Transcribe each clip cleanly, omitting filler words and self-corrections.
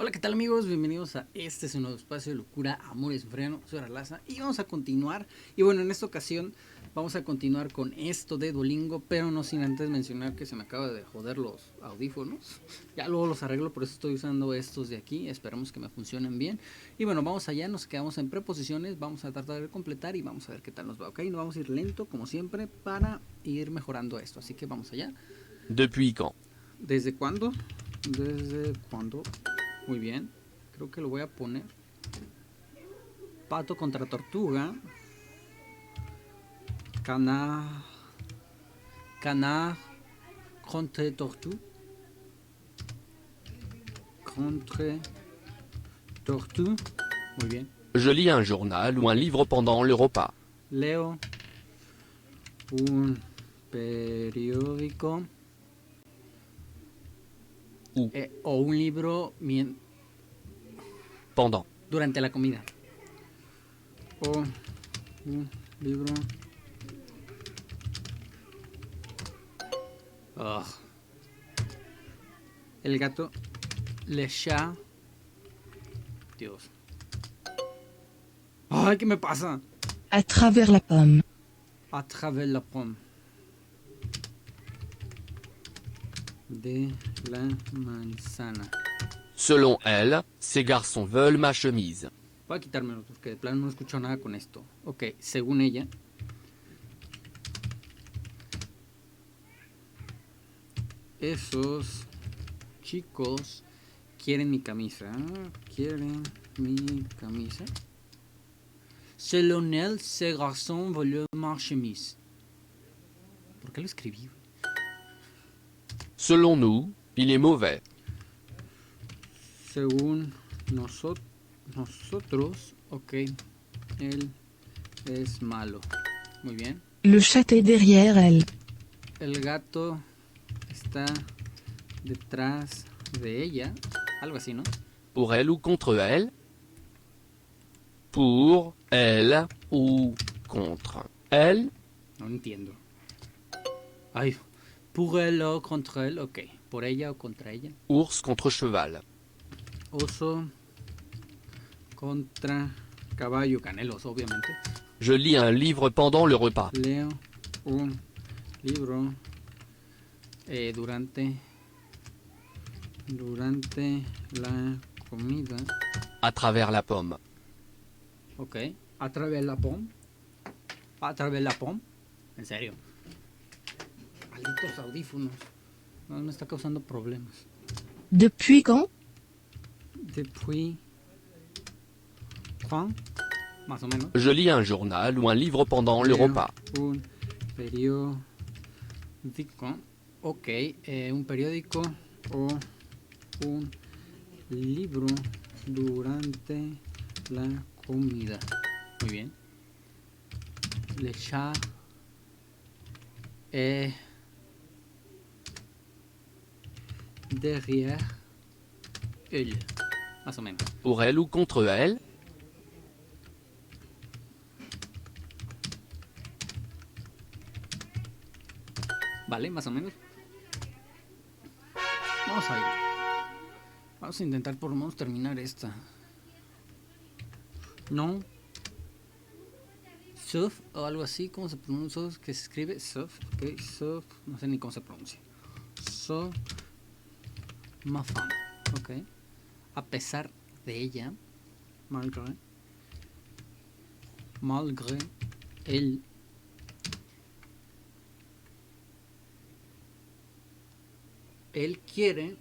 Hola, ¿qué tal amigos? Bienvenidos a este su nuevo espacio de locura, amor y sufrimiento. Soy Arlaza y vamos a continuar. Y bueno, en esta ocasión vamos a continuar con esto de Duolingo, pero no sin antes mencionar que se me acaba de joder los audífonos. Ya luego los arreglo, por eso estoy usando estos de aquí. Esperemos que me funcionen bien. Y bueno, vamos allá, nos quedamos en preposiciones, vamos a tratar de completar y vamos a ver qué tal nos va. Ok, nos vamos a ir lento como siempre para ir mejorando esto. Así que vamos allá. Depuis quand? ¿Desde cuándo? ¿Desde cuándo? Muy bien. Creo que lo voy a poner. Pato contra tortuga. Canard. Canard contre tortue. Contre tortue. Muy bien. Je lis un journal ou un livre pendant le repas. Leo un periódico o un libro Pendant. durante la comida. O un libro. Oh. El gato. Le chat. Dios. Ay, ¿qué me pasa? À travers la pomme. A travers la pomme. De la manzana. Selon elle, ces garçons veulent ma chemise. Voy a quitármelo porque de plano no escucho nada con esto. Ok, según ella. Esos chicos quieren mi camisa. Quieren mi camisa. Selon elle, ces garçons veulent ma chemise. ¿Por qué lo escribí? Selon nous, il est mauvais. Según nosotros, ok, él es malo. Muy bien. Le chat est derrière elle. El gato está detrás de ella. Algo así, ¿no? Pour elle ou contre elle? Pour elle ou contre elle? No entiendo. Ay, pour elle o contre elle, ok. Por ella o contra ella. Ours contre cheval. Oso contra caballo, canelos, obviamente. Je lis un livre pendant le repas. Leo un libro durante la comida. À travers la pomme. Ok. A través la pomme. A través la pomme. En serio. Malditos audífonos. No me está causando problemas. Depuis quand? Depuis quand? Más o menos. Je lis un journal ou un livre pendant le Leo repas. un periódico. Ok. Un periódico o un libro durante la comida. Muy bien. Le chat est derrière elle. Más o menos. Pour elle ou contre elle? Vale, más o menos. Vamos a ir. Vamos a intentar por lo menos terminar esta. No. Sauf o algo así, ¿cómo se pronuncia? Que se escribe sauf, ok, sauf, no sé ni cómo se pronuncia. So, ma femme, ok. A pesar de ella, malgré él, él quiere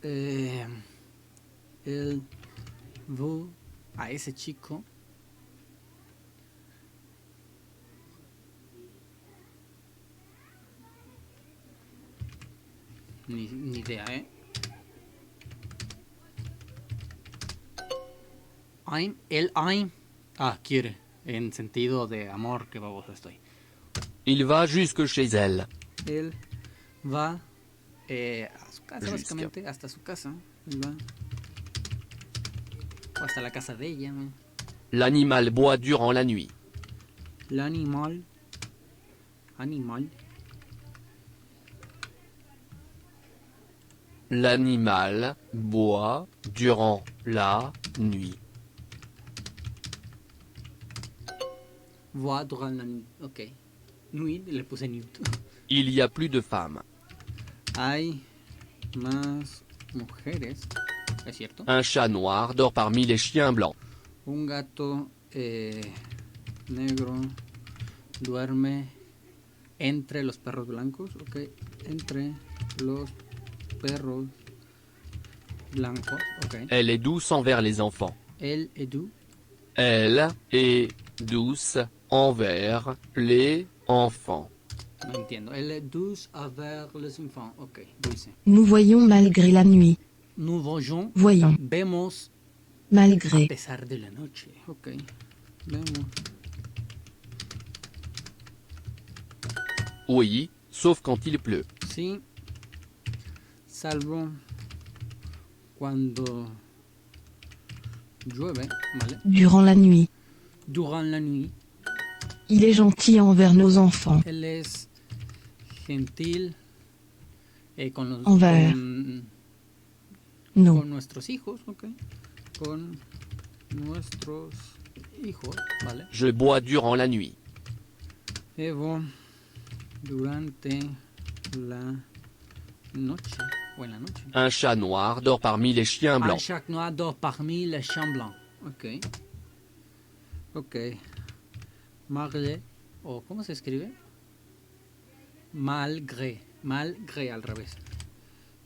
él ve a ese chico ni idea, I'm quiere en sentido de amor, que baboso estoy. Il va jusque chez elle. Él va a su casa, básicamente, hasta su casa. Él va. O hasta la casa de ella. L'animal boit durant la nuit. L'animal Animal. L'animal boit durant la nuit. Voit durant la nuit. Ok. Nuit, le puse nuit. Il y a plus de femmes. Hay más mujeres. ¿Es cierto? Un chat noir dort parmi les chiens blancs. Un gato negro duerme entre los perros blancos. Ok. Entre los perros blancos. Ok. Elle est douce envers les enfants. Elle est doux. Elle est douce envers les enfants. No entiendo. Elle est douce envers les enfants. Ok. Dulce. Nous voyons malgré la nuit. Nous voyons. Voyons. Vemos a Malgré. pesar de la noche. Ok. Vemos. Oui, sauf quand il pleut. Sí. Salvo cuando llueve, ¿vale? Durant la nuit. Durant la nuit. Il est gentil envers nos enfants. Él es gentil con los Envers. Nous. con nuestros hijos, ok. Con nuestros hijos, ¿vale? Je bois durant la nuit. Bebo durante la noche o en la noche. Un chat noir dort parmi les chiens Un blancs. chat noir dort parmi les chiens blancs. Ok. Ok. Malgré. ¿O cómo se escribe? Malgré. Malgré al revés.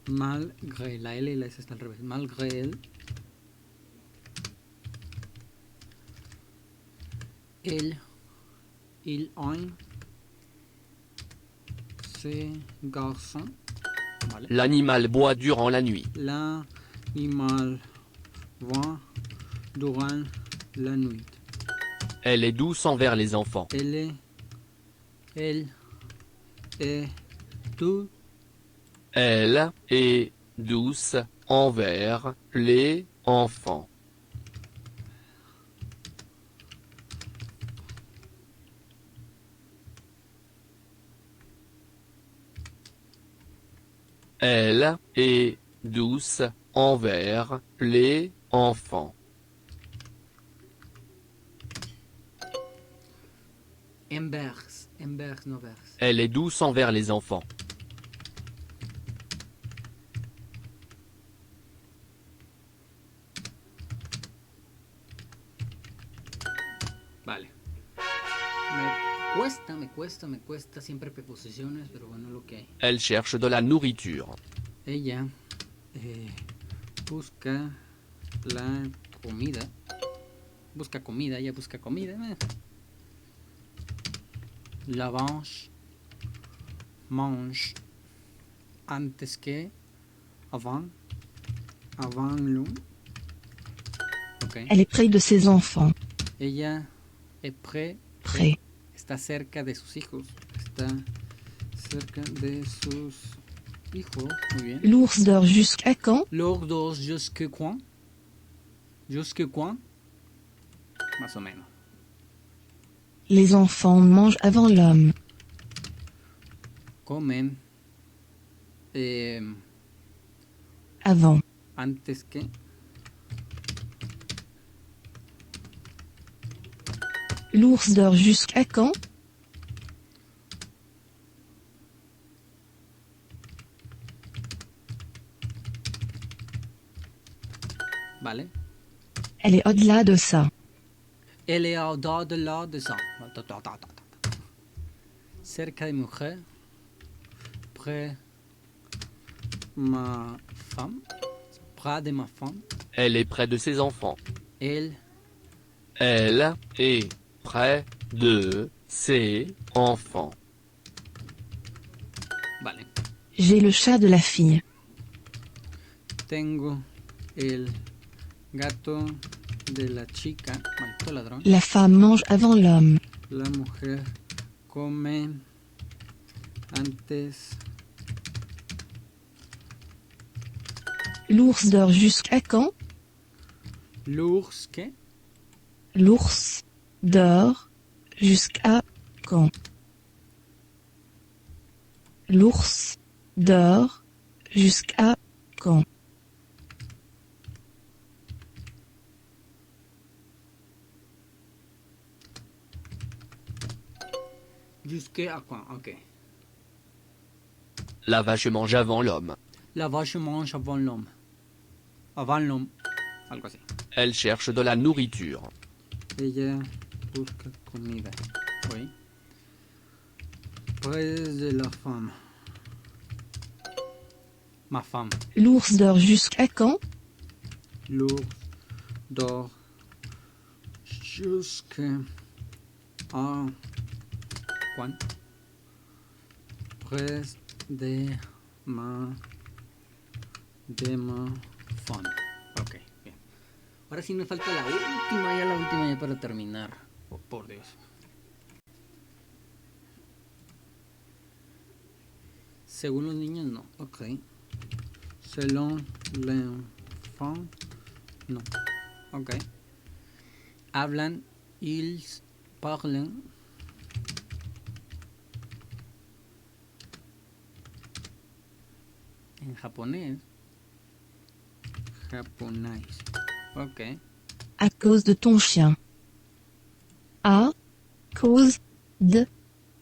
Malgré. La L y la S está al revés. Malgré él. Il, un. Ce garçon. Vale. L'animal boit durant la nuit. L'animal voit durant la nuit. Elle est douce envers les enfants. Elle est tout. Elle est douce envers les enfants. Elle est douce envers les enfants. Envers, no vers. Elle est douce envers les enfants. Vale. Me cuesta siempre preposiciones, pero bueno, lo que hay. Elle cherche de la nourriture. Ella busca la comida. Busca comida, ella busca comida. La mange antes que avant le. Okay. Elle est près de ses enfants. Ella est près. Está cerca de sus hijos. Está cerca de sus hijos. Muy bien. L'ours dort jusqu'à quand? L'ours dort jusque quand? Jusque quand? Más o menos. Les enfants mangent avant l'homme. Comen Avant. antes que. L'ours dort jusqu'à quand? Vale. Elle est au-delà de ça. Elle est au-delà de ça. Cerca de mujer. Près ma femme. Près de ma femme. Elle est près de ses enfants. Elle est près de ses enfants. Vale. J'ai le chat de la fille. Tengo el gato de la chica. Maldito ladrón. La femme mange avant l'homme. La mujer come antes. L'ours dort jusqu'à quand? L'ours que. L'ours dort jusqu'à quand? L'ours dort jusqu'à quand? Jusqu'à quand? Ok. La vache mange avant l'homme. La vache mange avant l'homme. Avant l'homme. Algo así. Elle cherche de la nourriture. Ella busca comida. Oui. Près de la femme. Ma femme. L'ours dort jusqu'à quand? L'ours dort jusqu'à quand? Près de ma femme. Ok, bien. Ahora sí me falta la última ya para terminar. Oh, por Dios. Según los niños, no. Ok. Selon l'enfant, no. Ok. Hablan, ils parlent. En japonés. Japonais. Ok. À cause de ton chien. À cause de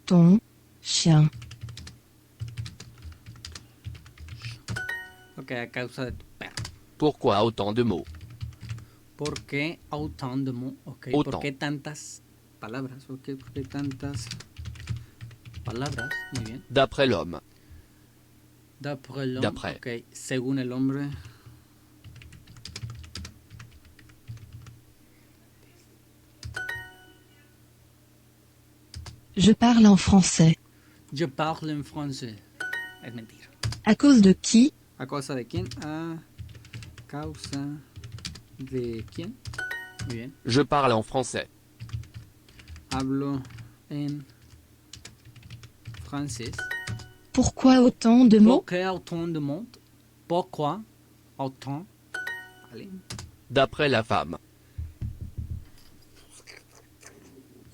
ton chien. Ok, a causa de tu perro. Pourquoi autant de mots? ¿Por qué autant de mots? Ok. ¿Por Autant. qué tantas palabras? Ok, ¿por qué tantas palabras? Muy bien. D'après l'homme. D'après l'homme. D'après. Ok, según el hombre. Je parle en français. Je parle en français. Es mentira. À cause de qui? ¿A causa de quién? A causa de quién? Muy bien. Je parle en français. Hablo en francés. Pourquoi autant de mots? ¿Por qué autant de mots? Pourquoi autant? Allez. D'après la femme.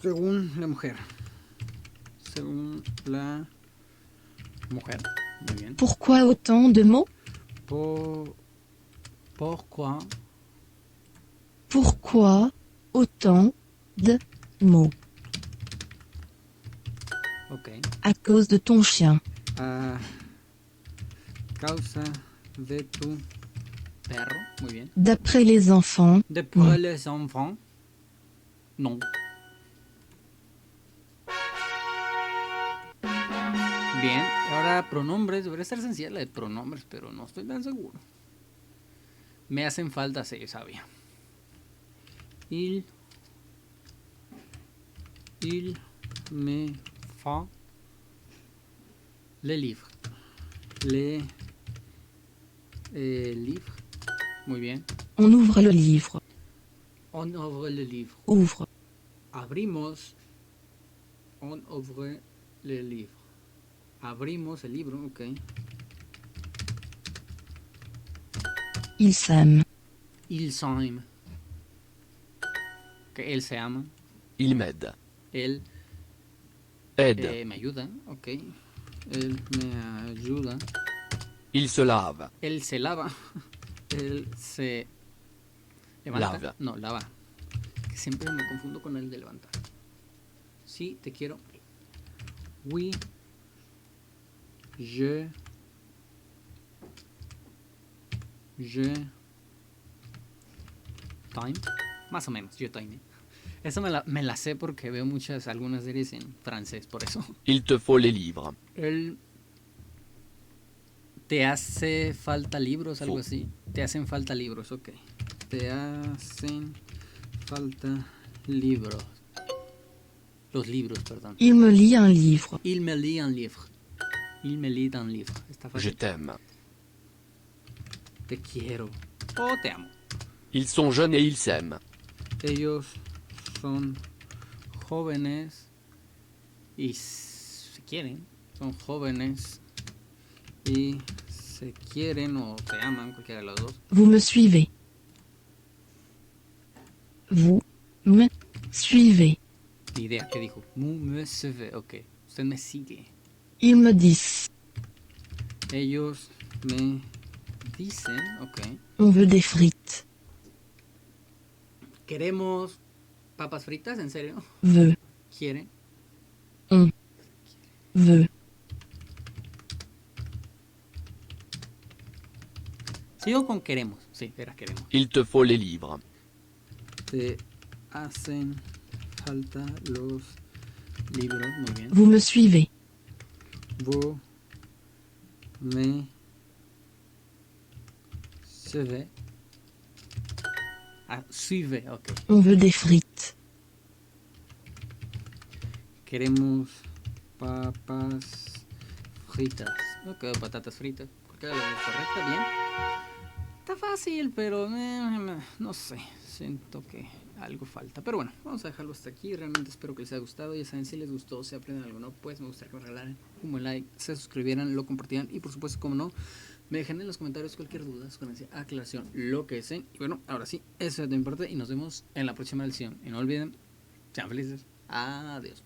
Según la mujer. Según la mujer. Muy bien. Pourquoi autant de mots? Pourquoi Pourquoi autant de mots? ok. À cause de ton chien. A causa de tu perro. Muy bien. D'après les enfants. Después les enfants. Non. Bien, ahora pronombres. Debería ser sencilla la de pronombres, pero no estoy tan seguro. Me hacen falta, sí, sabía. Il me fa le livre. Les livres. Muy bien. On ouvre le livre. On ouvre le livre. Ouvre. Abrimos. On ouvre le livre. Abrimos el libro, ok. Ils s'aiment. Ils s'aiment. Ok, él se ama. Il m'aide. Él Aide. me ayuda, ok. Él me ayuda. Il se lave. Él se lava. Él se levanta. Lava. No, lava. Que siempre me confundo con el de levantar. Sí, te quiero. Oui. Je time. Más o menos, je time. Eso me la sé porque veo algunas series en francés, por eso. Il te faut les livres. ¿Te hace falta libros? Algo Faux. así. Te hacen falta libros, ok. Te hacen falta libros. Los libros, perdón. Il me lit un livre. Il me lit un livre. Il me lit un livre. Está Je fácil. t'aime. Te quiero. O te amo. Ils sont jeunes et ils s'aiment. Ellos son jóvenes y se quieren. Son jóvenes y se quieren o te aman, cualquiera de los dos. Vous me suivez. Vous me suivez. Ni idea, ¿qué dijo? Vous me suivez, ok. Usted me sigue. Ils me disent. Ellos me dicen, ok. On veut des frites. Queremos papas fritas, ¿en serio? Veut. ¿Quiere? On veut. Sigo con queremos. Sí, era queremos. Il te faut les livres. Te hacen falta los libros, muy bien. Vous me suivez. Vous me suivez. Ah, suivez, ok. On veut des frites. Queremos papas fritas. Ok, patatas fritas. Cualquiera de las dos correcta, bien. Está fácil, pero no sé. Siento que algo falta. Pero bueno, vamos a dejarlo hasta aquí. Realmente espero que les haya gustado. Ya saben, si les gustó, si aprenden algo, ¿no? Pues me gustaría que me regalaran un buen like, se suscribieran, lo compartieran y por supuesto, como no, me dejan en los comentarios cualquier duda, sugerencia, aclaración, lo que deseen. Y bueno, ahora sí, eso es de mi parte y nos vemos en la próxima lección. Y no olviden, sean felices. Adiós.